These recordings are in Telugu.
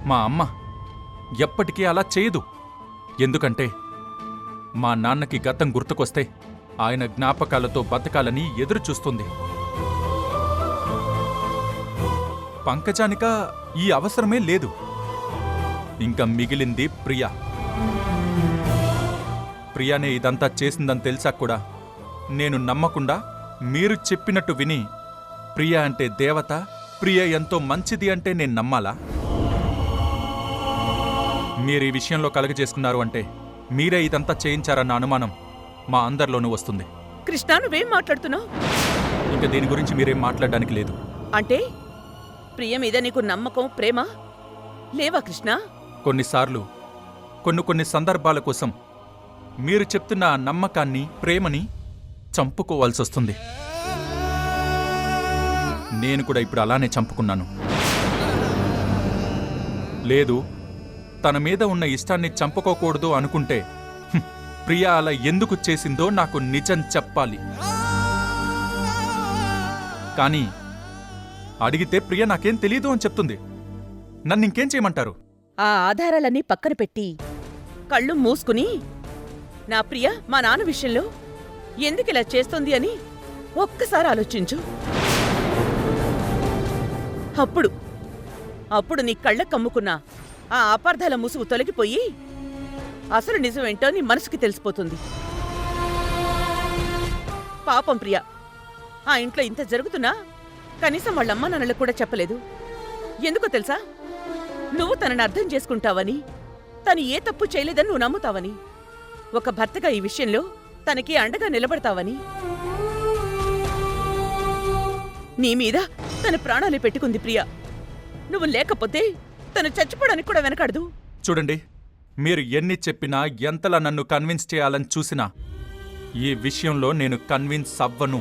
మా అమ్మ ఎప్పటికీ అలా చేయదు. ఎందుకంటే మా నాన్నకి గతం గుర్తుకొస్తే ఆయన జ్ఞాపకాలతో బతకాలని ఎదురుచూస్తుంది. పంకజానిక ఈ అవసరమే లేదు. ఇంకా మిగిలింది ప్రియా. ప్రియానే ఇదంతా చేసిందని తెలిసా కూడా నేను నమ్మకుండా మీరు చెప్పినట్టు విని ప్రియా అంటే దేవత, ప్రియ ఎంతో మంచిది అంటే నేను నమ్మాలా? మీరు ఈ విషయంలో కలగజేసుకున్నారు అంటే మీరే ఇదంతా చేయించారన్న అనుమానం మా అందరిలోనూ వస్తుంది. కృష్ణ, నువ్వేం మాట్లాడుతున్నావు? ఇంకా దీని గురించి మీరేం మాట్లాడడానికి లేదు. అంటే ప్రియ మీద నీకు నమ్మకం, ప్రేమ లేవా కృష్ణ? కొన్నిసార్లు కొన్ని సందర్భాల కోసం మీరు చెప్తున్న ఆ నమ్మకాన్ని, ప్రేమని చంపుకోవాల్సొస్తుంది. నేను కూడా ఇప్పుడు అలానే చంపుకున్నాను. లేదు, తన మీద ఉన్న ఇష్టాన్ని చంపుకోకూడదు అనుకుంటే ప్రియా అలా ఎందుకు చేసిందో నాకు నిజం చెప్పాలి. కానీ అడిగితే ప్రియ నాకేం తెలీదు అని చెప్తుంది. నన్నింకేం చేయమంటారు? ఆ ఆధారాలన్నీ పక్కన పెట్టి కళ్ళు మూసుకుని నా ప్రియ మా నాన్న విషయంలో ఎందుకిలా చేస్తోంది అని ఒక్కసారి ఆలోచించు. అప్పుడు నీ కళ్ళ కమ్ముకున్నా ఆ అపార్థాల ముసుగు తొలగిపోయి అసలు నిజమేంటో నీ మనసుకి తెలిసిపోతుంది. పాపం ప్రియ, ఆ ఇంట్లో ఇంత జరుగుతున్నా కనీసం వాళ్ళమ్మ నాన్నలకు కూడా చెప్పలేదు. ఎందుకో తెలుసా? నువ్వు తనని అర్థం చేసుకుంటావని, తను ఏ తప్పు చేయలేదని నువ్వు నమ్ముతావని, ఒక భర్తగా ఈ విషయంలో తనకి అండగా నిలబడతావని. నీ మీద తన ప్రాణాలు పెట్టుకుంది ప్రియ. నువ్వు లేకపోతే తను చచ్చిపోవడానికి కూడా వెనకాడదు. చూడండి, మీరు ఎన్ని చెప్పినా, ఎంతలా నన్ను కన్విన్స్ చేయాలని చూసినా ఈ విషయంలో నేను కన్విన్స్ అవ్వను.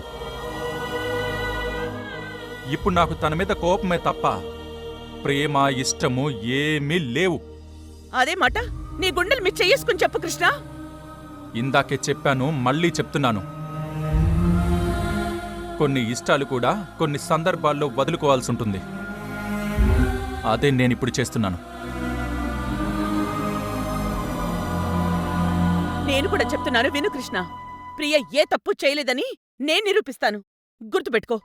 ఇప్పుడు నాకు తన మీద కోపమే తప్ప ప్రేమ, ఇష్టము ఏమీ లేవు. అదే మాట నీ గుండెలు మీ చెయ్యేసుకుని చెప్పు కృష్ణ. ఇందాకే చెప్పాను, మళ్ళీ చెప్తున్నాను. కొన్ని ఇష్టాలు కూడా కొన్ని సందర్భాల్లో వదులుకోవాల్సి ఉంటుంది. అదే నేనిప్పుడు చేస్తున్నాను. నేను కూడా చెప్తున్నాను, విను కృష్ణ. ప్రియ ఏ తప్పు చేయలేదని నేను నిరూపిస్తాను. గుర్తుపెట్టుకో.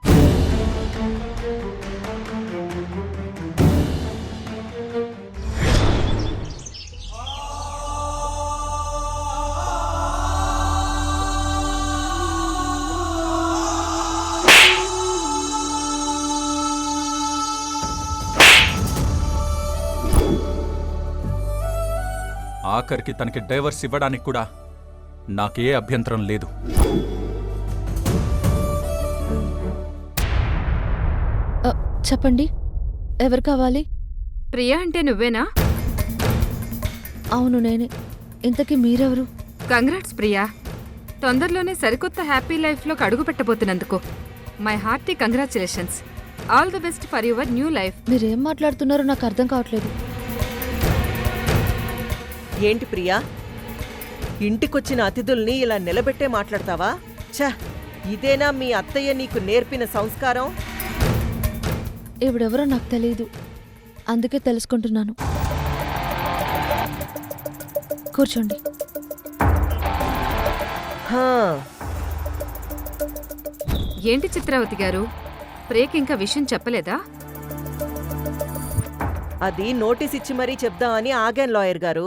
ఆఖరికి తనకి డైవర్స్ ఇవ్వడానికి కూడా నాకే అభ్యంతరం లేదు. చెప్పండి, ఎవరు కావాలి? ప్రియా అంటే నువ్వేనా? అవును, నేనే. ఇంతకీ మీరెవరు? కంగ్రాట్స్ ప్రియా, తొందరలోనే సరికొత్త హ్యాపీ లైఫ్లోకి అడుగు పెట్టబోతున్నందుకు my hearty congratulations. All the best for your new life. మీరేం మాట్లాడుతున్నారో నాకు అర్థం కావట్లేదు. ఏంటి ప్రియా, ఇంటికొచ్చిన అతిథుల్ని ఇలా నిలబెట్టే మాట్లాడతావా? ఛ, ఇదేనా మీ అత్తయ్య నీకు నేర్పిన సంస్కారం? ఇవిడెవరో నాకు తెలియదు, అందుకే తెలుసుకుంటున్నాను. కూర్చోండి. ఏంటి చిత్రావతి గారు, ప్రియకి ఇంకా విషయం చెప్పలేదా? అది నోటీస్ ఇచ్చి మరీ చెప్దామని ఆగాను లాయర్ గారు.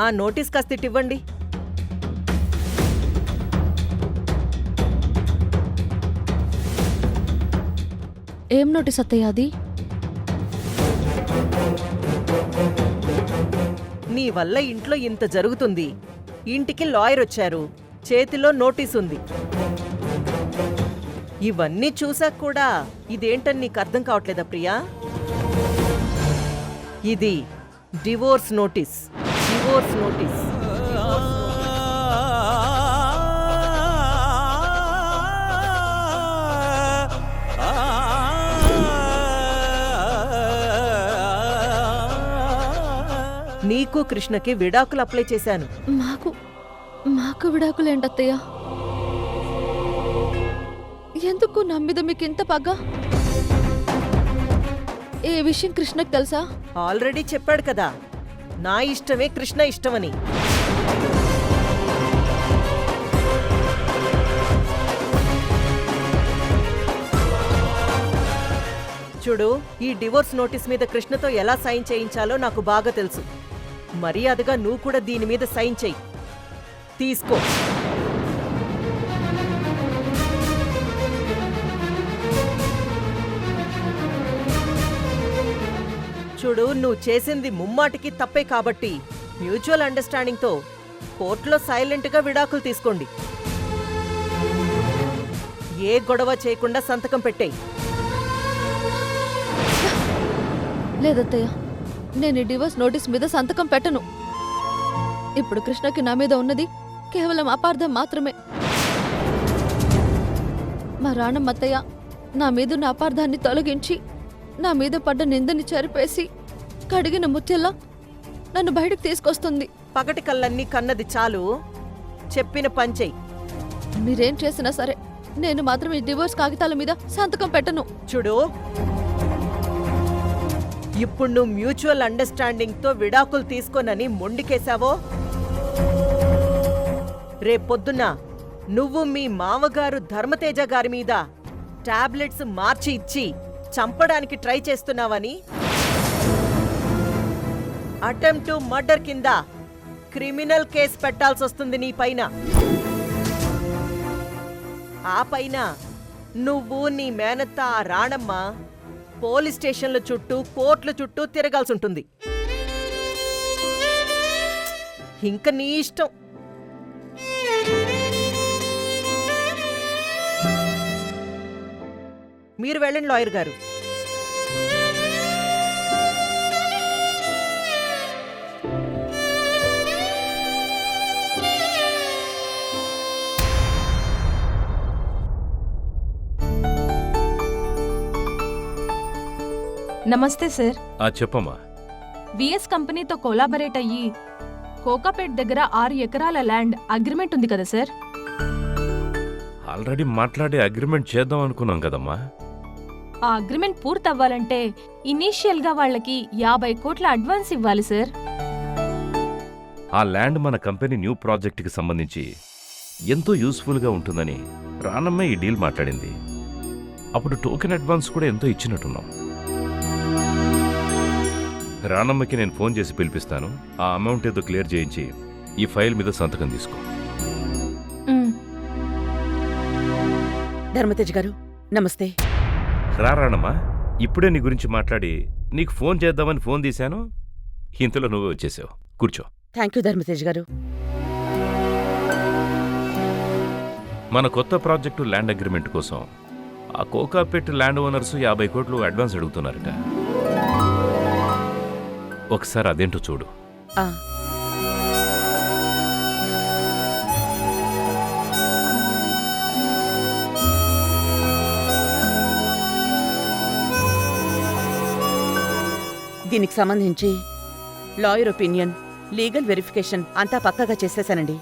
ఆ నోటీస్ కాస్త ఇవ్వండి. ఏం నోటీస్ అత్తయ్య అది? నీ వల్ల ఇంట్లో ఇంత జరుగుతుంది, ఇంటికి లాయర్ వచ్చారు, చేతిలో నోటీస్ ఉంది. ఇవన్నీ చూసాక కూడా ఇదేంటని నీకు అర్థం కావట్లేదా ప్రియా? ఇది డివోర్స్ నోటీస్. Divorce notice. నీకు కృష్ణకి విడాకులు అప్లై చేశాను. మాకు విడాకులేంటత్తయ్య? ఎందుకు నా మీద మీకు ఇంత పగ? ఏ విషయం కృష్ణకు తెలుసా? ఆల్రెడీ చెప్పాడు కదా, నా ఇష్టమే కృష్ణ ఇష్టమని. చూడు, ఈ డివోర్స్ నోటీస్ మీద కృష్ణతో ఎలా సైన్ చేయించాలో నాకు బాగా తెలుసు. మర్యాదగా నువ్వు కూడా దీని మీద సైన్ చెయ్యి. తీసుకో. చూడు, నువ్వు చేసింది ముమ్మాటికి తప్పే కాబట్టి మ్యూచువల్ అండర్స్టాండింగ్తో కోర్టులో సైలెంట్గా విడాకులు తీసుకోండి. ఏ గొడవ చేయకుండా సంతకం పెట్టేయి. లేదత్తయ్య, నేను ఈ డివోర్స్ నోటీస్ మీద సంతకం పెట్టను. ఇప్పుడు కృష్ణకి నా మీద ఉన్నది కేవలం అపార్థం మాత్రమే. మా రాణమ్మత్తయ్య నా మీదున్న అపార్థాన్ని తొలగించి నా మీద పడ్డ నిందని చెరిపేసి కడిగిన ముత్యల్లా నన్ను బయటకు తీసుకొస్తుంది. పగటి కళ్ళన్నీ కన్నది చాలు, చెప్పిన పంచెయ్. మీరేం చేసినా సరే నేను మాత్రం ఈ డివోర్స్ కాగితాల మీద సంతకం పెట్టను. చూడు, ఇప్పుడు నువ్వు మ్యూచువల్ అండర్స్టాండింగ్తో విడాకులు తీసుకోనని మొండికేశావో, రేపొద్దున నువ్వు మీ మామగారు ధర్మతేజ గారి మీద టాబ్లెట్స్ మార్చి ఇచ్చి చంపడానికి ట్రై చేస్తున్నావని అటెంప్ట్ టు మర్డర్ కింద క్రిమినల్ కేసు పెట్టాల్సి వస్తుంది నీ పైన. ఆ పైన నువ్వు నీ మేనత్త ఆ రాణమ్మ పోలీస్ స్టేషన్ల చుట్టూ కోర్టుల చుట్టూ తిరగాల్సి ఉంటుంది. ఇంక నీ ఇష్టం. మీరు వెళ్ళండి లాయర్ గారు. నమస్తే సార్. చెప్పమ్మా. విఎస్ కంపెనీతో కోలాబరేట్ అయ్యి కోకాపేట్ దగ్గర 6 ఎకరాల ల్యాండ్ అగ్రిమెంట్ ఉంది కదా సార్? ఆల్రెడీ మాట్లాడి అగ్రిమెంట్ చేద్దాం అనుకున్నాం కదమ్మా. ఆ అగ్రిమెంట్ పూర్తవ్వాలంటే ఇనీషియల్గా వాళ్ళకి 50 కోట్ల అడ్వాన్స్ ఇవ్వాలి సార్. ఆ ల్యాండ్ మన కంపెనీ న్యూ ప్రాజెక్టుకి సంబంధించి ఎంతో యూస్ఫుల్గా ఉంటుందని రానమ్మ ఈ డీల్ మాట్లాడింది. అప్పుడు టోకెన్ అడ్వాన్స్ కూడా ఎంతో ఇచ్చినట్టున్నాం. రానమ్మకి నేను ఫోన్ చేసి పిలిపిస్తాను. ఆ అమౌంట్ ఏదో క్లియర్ చేయించి ఈ ఫైల్ మీద సంతకం తీసుకో. ధర్మతేజ్ గారు నమస్తే. రానమ్మా, ఇప్పుడే నీ గురించి మాట్లాడి నీకు ఫోన్ చేద్దామని ఫోన్ తీశాను. ఇంతలో నువ్వే వచ్చేసావు. కూర్చో. థ్యాంక్ యూ ధర్మతేజ్ గారు. మన కొత్త ప్రాజెక్టు ల్యాండ్ అగ్రిమెంట్ కోసం ఆ కోకాపేట్ ల్యాండ్ ఓనర్స్ 50 కోట్లు అడ్వాన్స్ అడుగుతున్నారట. ఒకసారి అదేంటో చూడు. దీనికి సంబంధించి లాయర్ ఒపీనియన్, లీగల్ వెరిఫికేషన్ అంతా పక్కాగా చేసేశానండి.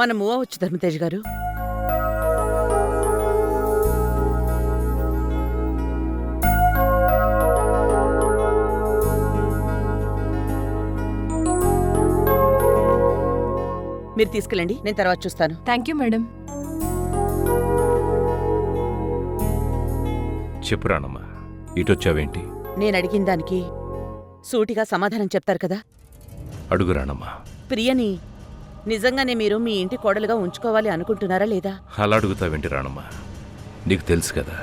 మనం మూవ్ అవ్వచ్చు ధర్మతేజ్ గారు. మీరు తీసుకెళ్ళండి, నేను తర్వాత చూస్తాను. Thank you madam. చెప్పు రానమ్మా, ఇటొచ్చావేంటి? నేను అడిగిన దానికి సూటిగా సమాధానం చెప్తారు కదా? అడుగు రానమ్మా. ప్రియని నిజంగానే మీరు మీ ఇంటి కోడలుగా ఉంచుకోవాలి అనుకుంటున్నారా లేదా? అలా అడుగుతావేంటి రానమ్మా? నీకు తెలుసు కదా,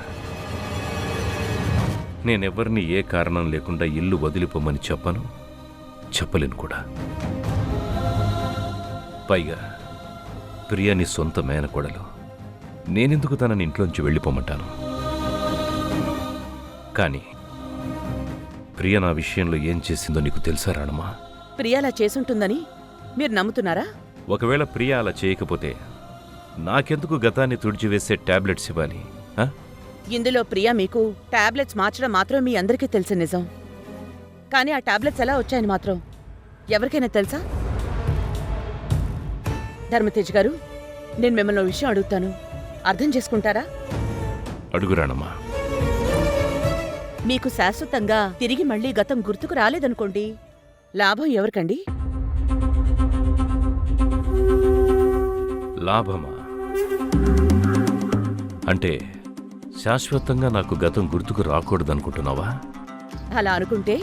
నేనెవ్వరిని ఏ కారణం లేకుండా ఇల్లు వదిలిపోమని చెప్పను, చెప్పలేను కూడా. పైగా ప్రియా నీ సొంత మేనకోడలు. నేనెందుకు తనని ఇంట్లోంచి వెళ్ళిపోమంటాను? కానీ ప్రియ నా విషయంలో ఏం చేసిందో నీకు తెలుసా రాణమ్మా? ప్రియ అలా చేసుంటుందని మీరు నమ్ముతున్నారా? ఒకవేళ ప్రియ అలా చేయకపోతే నాకెందుకు గతాన్ని తుడిచివేసే టాబ్లెట్స్ ఇవ్వాలి? ఇందులో ప్రియ మీకు టాబ్లెట్స్ మార్చడం మాత్రం మీ అందరికీ తెలిసిన నిజం. కానీ ఆ టాబ్లెట్స్ ఎలా వచ్చాయని మాత్రం ఎవరికైనా తెలుసా? ధర్మతేజ్ గారు, నేను మిమ్మల్ని ఓ విషయం అడుగుతాను, అర్థం చేసుకుంటారా? అడుగు రాణమ్మా. మీకు శాశ్వతంగా తిరిగి మళ్ళీ గతం గుర్తుకు రాలేదనుకోండి, లాభం ఎవరికండి? లాభమా అంటే శాశ్వతంగా నాకు గతం గుర్తుకు రాకూడదనుకుంటున్నావా? అలా అనుకుంటే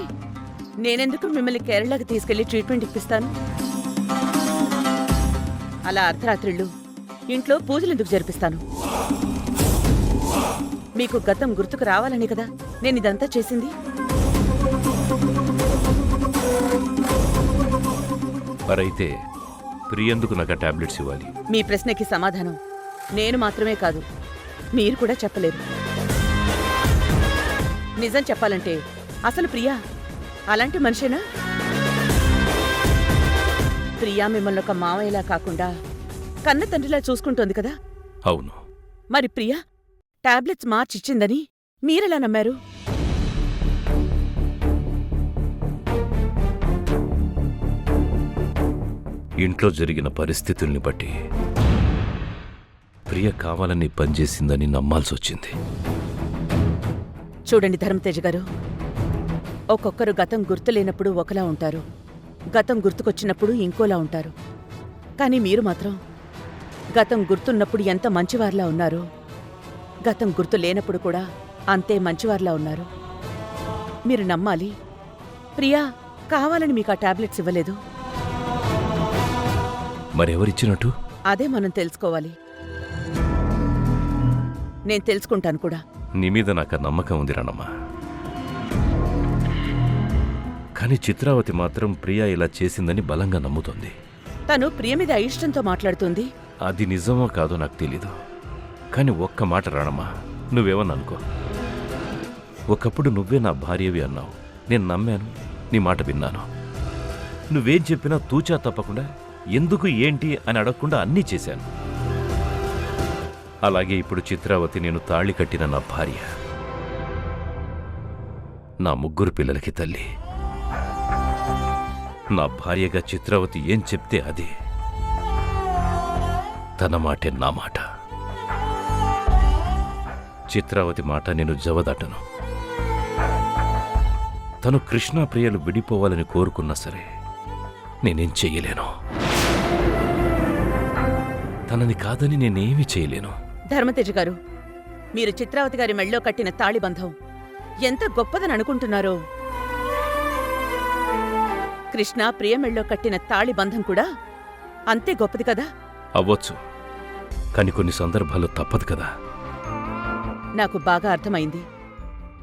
నేనెందుకు మిమ్మల్ని కేరళకి తీసుకెళ్లి ట్రీట్మెంట్ ఇప్పిస్తాను? అలా అర్ధరాత్రిళ్ళు ఇంట్లో పూజలెందుకు జరిపిస్తాను? మీకు గతం గుర్తుకు రావాలని కదా నేను ఇదంతా చేసింది. మరైతే ప్రియందుకు నాకు టాబ్లెట్స్ ఇవ్వాలి. మీ ప్రశ్నకి సమాధానం నేను మాత్రమే కాదు, మీరు కూడా చెప్పలేరు. నిజం చెప్పాలంటే అసలు ప్రియా అలాంటి మనిషేనా? ప్రియా మిమ్మల్ని ఒక మావయ్యలా కాకుండా కన్న తండ్రిలా చూసుకుంటోంది కదా. అవును. మరి ప్రియా టాబ్లెట్స్ మార్చిచ్చిందని మీరెలా నమ్మారు? ఇంట్లో జరిగిన పరిస్థితుల్ని బట్టి ప్రియ కావాలని పనిచేసిందని నమ్మాల్సొచ్చింది. చూడండి ధర్మతేజ్ గారు, ఒక్కొక్కరు గతం గుర్తులేనప్పుడు ఒకలా ఉంటారు, గతం గుర్తుకొచ్చినప్పుడు ఇంకోలా ఉంటారు. కానీ మీరు మాత్రం గతం గుర్తున్నప్పుడు ఎంత మంచివారిలా ఉన్నారో, గతం గుర్తు లేనప్పుడు కూడా అంతే మంచివారిలా ఉన్నారు. మీరు నమ్మాలి, ప్రియా కావాలని మీకు ఆ టాబ్లెట్స్ ఇవ్వలేదు. మరెవరిచ్చినట్టు? అదే మనం తెలుసుకోవాలి. నేను తెలుసుకుంటాను కూడా. నీ మీద నాకు నమ్మకం ఉంది రానమ్మా. కానీ చిత్రావతి మాత్రం ప్రియా ఇలా చేసిందని బలంగా నమ్ముతోంది. తను ప్రియ మీద అయిష్టంతో మాట్లాడుతుంది. అది నిజమో కాదో నాకు తెలీదు. కానీ ఒక్క మాట రానమ్మా, నువ్వేమన్నా అనుకో, ఒకప్పుడు నువ్వే నా భార్యవి అన్నావు. నేను నమ్మాను, నీ మాట విన్నాను. నువ్వేం చెప్పినా తూచా తప్పకుండా ఎందుకు ఏంటి అని అడగకుండా అన్నీ చేశాను. అలాగే ఇప్పుడు చిత్రావతి నేను తాళి కట్టిన నా భార్య, నా 3 పిల్లలకి తల్లి. నా భార్యగా చిత్రావతి ఏం చెప్తే అదే. తన మాటే నా మాట. చిత్రావతి మాట నేను జవదాటను. తను కృష్ణా ప్రియలు విడిపోవాలని కోరుకున్నా సరే నేనేం చెయ్యలేను. తనని కాదని నేనేమీ చేయలేను. ధర్మతేజ గారు, మీరు చిత్రావతి గారి మెళ్ళో కట్టిన తాళిబంధం ఎంత గొప్పదని అనుకుంటున్నారో, కృష్ణ ప్రియ మెళ్ళో కట్టిన తాళిబంధం కూడా అంతే గొప్పది కదా. అవ్వచ్చు, కానీ కొన్ని సందర్భాల్లో తప్పదు కదా. నాకు బాగా అర్థమైంది.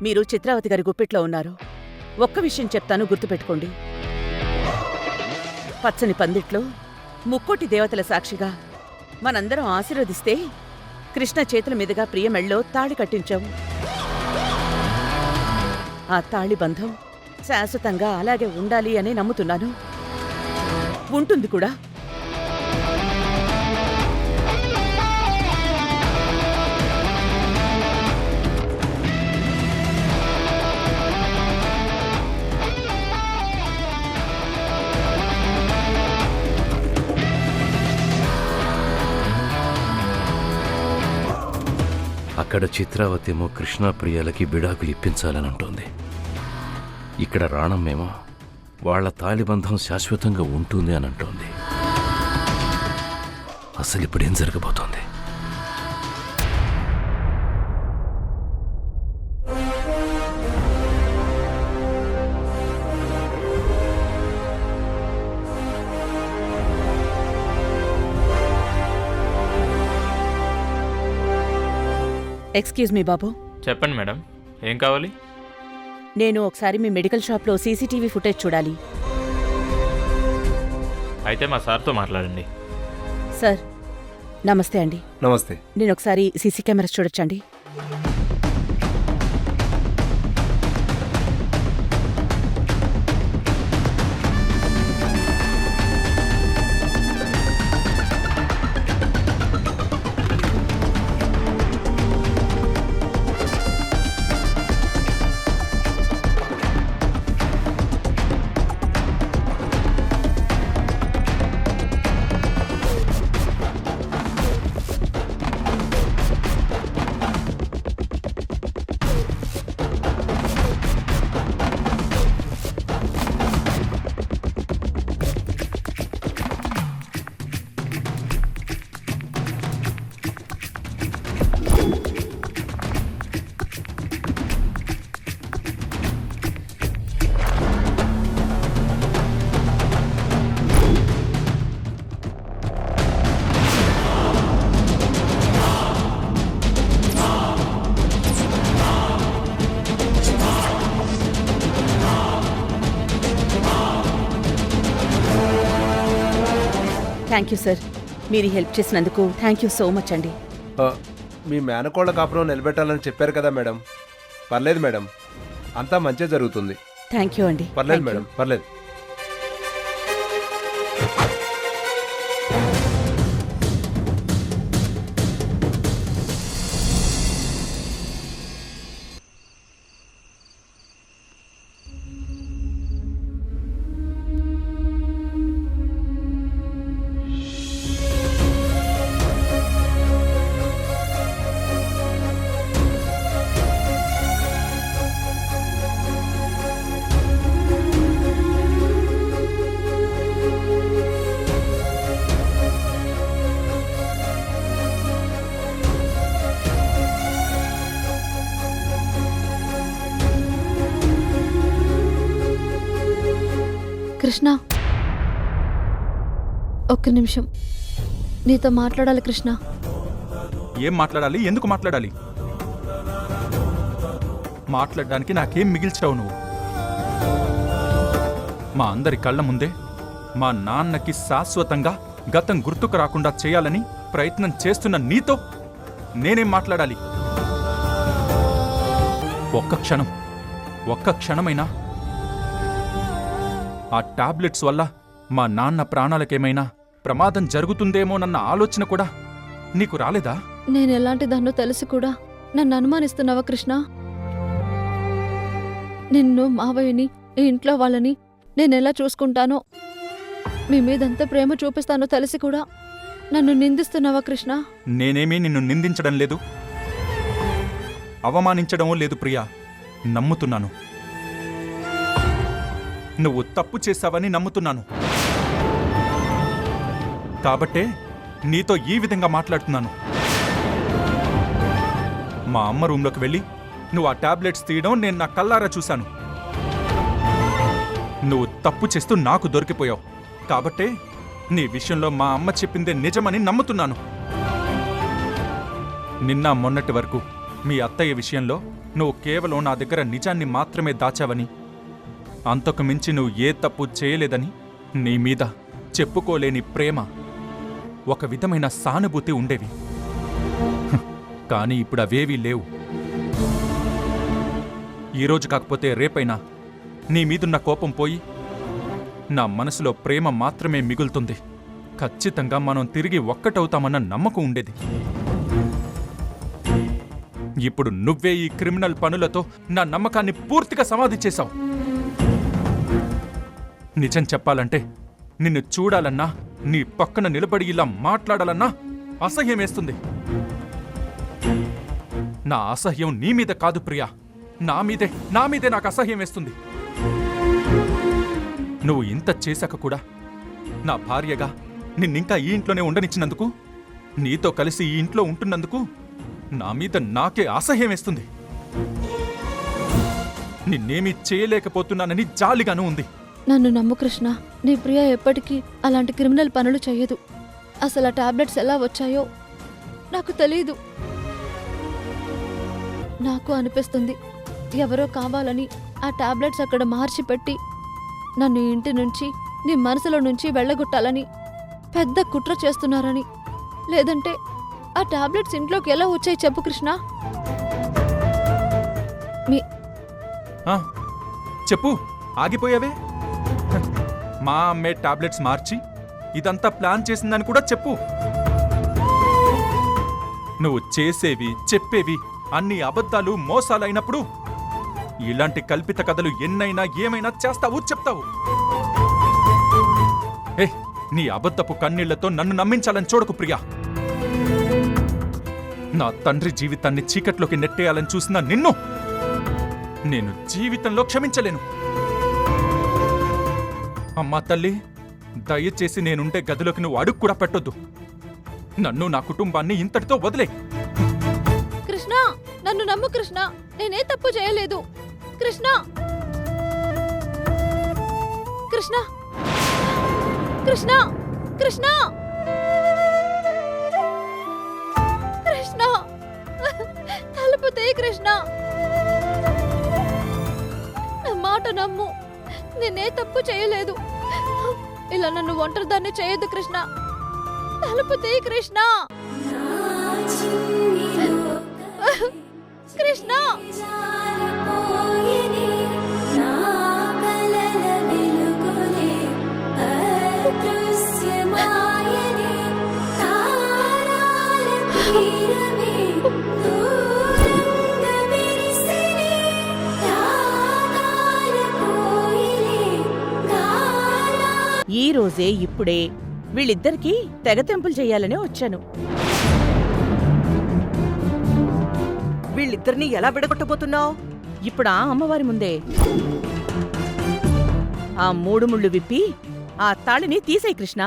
మీరు చిత్రావతి గారి గుప్పిట్లో ఉన్నారు. ఒక్క విషయం చెప్తాను, గుర్తుపెట్టుకోండి. పచ్చని పందిట్లో ముక్కోటి దేవతల సాక్షిగా మనందరం ఆశీర్వదిస్తే కృష్ణ చేతుల మీదుగా ప్రియ మెళ్ళో తాళి కట్టించావు. ఆ తాళి బంధం శాశ్వతంగా అలాగే ఉండాలి అని నమ్ముతున్నాను. ఉంటుంది కూడా. అక్కడ చిత్రావతేమో కృష్ణాప్రియాలకి విడాకులు ఇప్పించాలని అంటోంది. ఇక్కడ రాణమ్మేమో వాళ్ల తాళిబంధం శాశ్వతంగా ఉంటుంది అని అంటోంది. అసలు ఇప్పుడేం జరగబోతోంది? ఎక్స్క్యూజ్ మీ బాబు. చెప్పండి మేడం, ఏం కావాలి? నేను ఒకసారి మీ మెడికల్ షాప్లో సీసీటీవీ ఫుటేజ్ చూడాలి. అయితే మా సార్తో మాట్లాడండి. సార్ నమస్తే అండి. నమస్తే. నేను ఒకసారి సీసీ కెమెరాస్ చూడొచ్చండి? Thank you sir. మీరు ఈ హెల్ప్ చేసినందుకు థ్యాంక్ యూ సో మచ్ అండి. మీ మేనకోళ్ళ కాపురం నిలబెట్టాలని చెప్పారు కదా మేడం. పర్లేదు మేడం, అంతా మంచిగా జరుగుతుంది. థ్యాంక్ యూ అండి. పర్లేదు Thank you. మేడం, పర్లేదు. కృష్ణ, ఒక్క నిమిషం నీతో మాట్లాడాలి కృష్ణ. ఏం మాట్లాడాలి? ఎందుకు మాట్లాడాలి? మాట్లాడడానికి నాకేం మిగిల్చావు నువ్వు? మా అందరి కళ్ళ ముందే మా నాన్నకి శాశ్వతంగా గతం గుర్తుకు రాకుండా చేయాలని ప్రయత్నం చేస్తున్న నీతో నేనేం మాట్లాడాలి? ఒక్క క్షణమైనా ఆ టాబ్లెట్స్ వల్ల మా నాన్న ప్రాణాలకేమైనా ప్రమాదం జరుగుతుందేమోనన్న ఆలోచన కూడా నీకు రాలేదా? నేను ఎలాంటి దాన్నో తెలిసి కూడా నన్ను అనుమానిస్తున్నావా కృష్ణ? నిన్ను, మావయ్యని, ఈ ఇంట్లో వాళ్ళని నేనెలా చూసుకుంటానో, మీ మీదంత ప్రేమ చూపిస్తానో తెలిసి కూడా నన్ను నిందిస్తున్నావా కృష్ణ? నేనేమీ నిన్ను నిందించడం లేదు, అవమానించడమో లేదు ప్రియా. నమ్ముతున్నాను, నువ్వు తప్పు చేశావని నమ్ముతున్నాను. కాబట్టే నీతో ఈ విధంగా మాట్లాడుతున్నాను. మా అమ్మ రూంలోకి వెళ్ళి నువ్వు ఆ టాబ్లెట్స్ తీయడం నేను నా కళ్ళారా చూశాను. నువ్వు తప్పు చేస్తూ నాకు దొరికిపోయావు. కాబట్టే నీ విషయంలో మా అమ్మ చెప్పిందే నిజమని నమ్ముతున్నాను. నిన్న మొన్నటి వరకు మీ అత్తయ్య విషయంలో నువ్వు కేవలం నా దగ్గర నిజాన్ని మాత్రమే దాచావని, అంతకు మించి నువ్వు ఏ తప్పు చేయలేదని నీ మీద చెప్పుకోలేని ప్రేమ, ఒక విధమైన సానుభూతి ఉండేవి. కానీ ఇప్పుడు అవేవీ లేవు. ఈరోజు కాకపోతే రేపైనా నీ మీదున్న కోపం పోయి నా మనసులో ప్రేమ మాత్రమే మిగులుతుంది. ఖచ్చితంగా మనం తిరిగి ఒక్కటవుతామన్న నమ్మకం ఉండేది. ఇప్పుడు నువ్వే ఈ క్రిమినల్ పనులతో నా నమ్మకాన్ని పూర్తిగా సమాధి చేశావు. నిజం చెప్పాలంటే నిన్ను చూడాలన్నా, నీ పక్కన నిలబడి ఇలా మాట్లాడాలన్నా అసహ్యమేస్తుంది. నా అసహ్యం నీ మీద కాదు ప్రియా, నా మీదే నాకు అసహ్యం వేస్తుంది. నువ్వు ఇంత చేశాక కూడా నా భార్యగా నిన్నింకా ఈ ఇంట్లోనే ఉండనిచ్చినందుకు, నీతో కలిసి ఈ ఇంట్లో ఉంటున్నందుకు నా మీద నాకే అసహ్యం వేస్తుంది. నిన్నేమీ చేయలేకపోతున్నానని జాలిగానూ ఉంది. నన్ను నమ్ము కృష్ణ, నీ ప్రియ ఎప్పటికీ అలాంటి క్రిమినల్ పనులు చెయ్యదు. అసలు ఆ టాబ్లెట్స్ ఎలా వచ్చాయో నాకు తెలీదు. నాకు అనిపిస్తుంది ఎవరో కావాలని ఆ టాబ్లెట్స్ అక్కడ మార్చిపెట్టి నన్ను ఇంటి నుంచి, నీ మనసులో నుంచి వెళ్ళగొట్టాలని పెద్ద కుట్ర చేస్తున్నారని. లేదంటే ఆ టాబ్లెట్స్ ఇంట్లోకి ఎలా వచ్చాయి చెప్పు కృష్ణ? చెప్పు, ఆగిపోయావే? మా అమ్మే టాబ్లెట్స్ మార్చి ఇదంతా ప్లాన్ చేసిందని కూడా చెప్పు. నువ్వు చేసేవి, చెప్పేవి అన్ని అబద్ధాలు, మోసాలైనప్పుడు ఇలాంటి కల్పిత కథలు ఎన్నైనా ఏమైనా చేస్తావు, చెప్తావు. నీ అబద్ధపు కన్నీళ్లతో నన్ను నమ్మించాలని చూడకు ప్రియా. నా తండ్రి జీవితాన్ని చీకట్లోకి నెట్టేయాలని చూసిన నిన్ను నేను జీవితంలో క్షమించలేను. అమ్మా తల్లి, దయచేసి నేనుండే గదిలోకి నువ్వు అడుగు కూడా పెట్టొద్దు. నన్ను, నా కుటుంబాన్ని ఇంతటితో వదిలే. కృష్ణ, నన్ను నమ్ము కృష్ణ, నేనే తప్పు చేయలేదు. కృష్ణ, కృష్ణ, కృష్ణ, కృష్ణ, కృష్ణ, తలుపు తీయి కృష్ణ. నా మాట నమ్ము, నేనే తప్పు చేయలేదు. ఇలా నన్ను ఒంటరిదాన్ని చేయొద్దు కృష్ణ. తలుపు తీ కృష్ణ. కృష్ణ ఈ రోజే ఇప్పుడే వీళ్ళిద్దరికీ తెగతెంపులు చెయ్యాలనే వచ్చాను. వీళ్ళిద్దరినీ ఎలా విడగొట్టబోతున్నావు? ఇప్పుడు ఆ అమ్మవారి ముందే ఆ 3 ముళ్ళు విప్పి ఆ తాళిని తీసేయ్ కృష్ణ.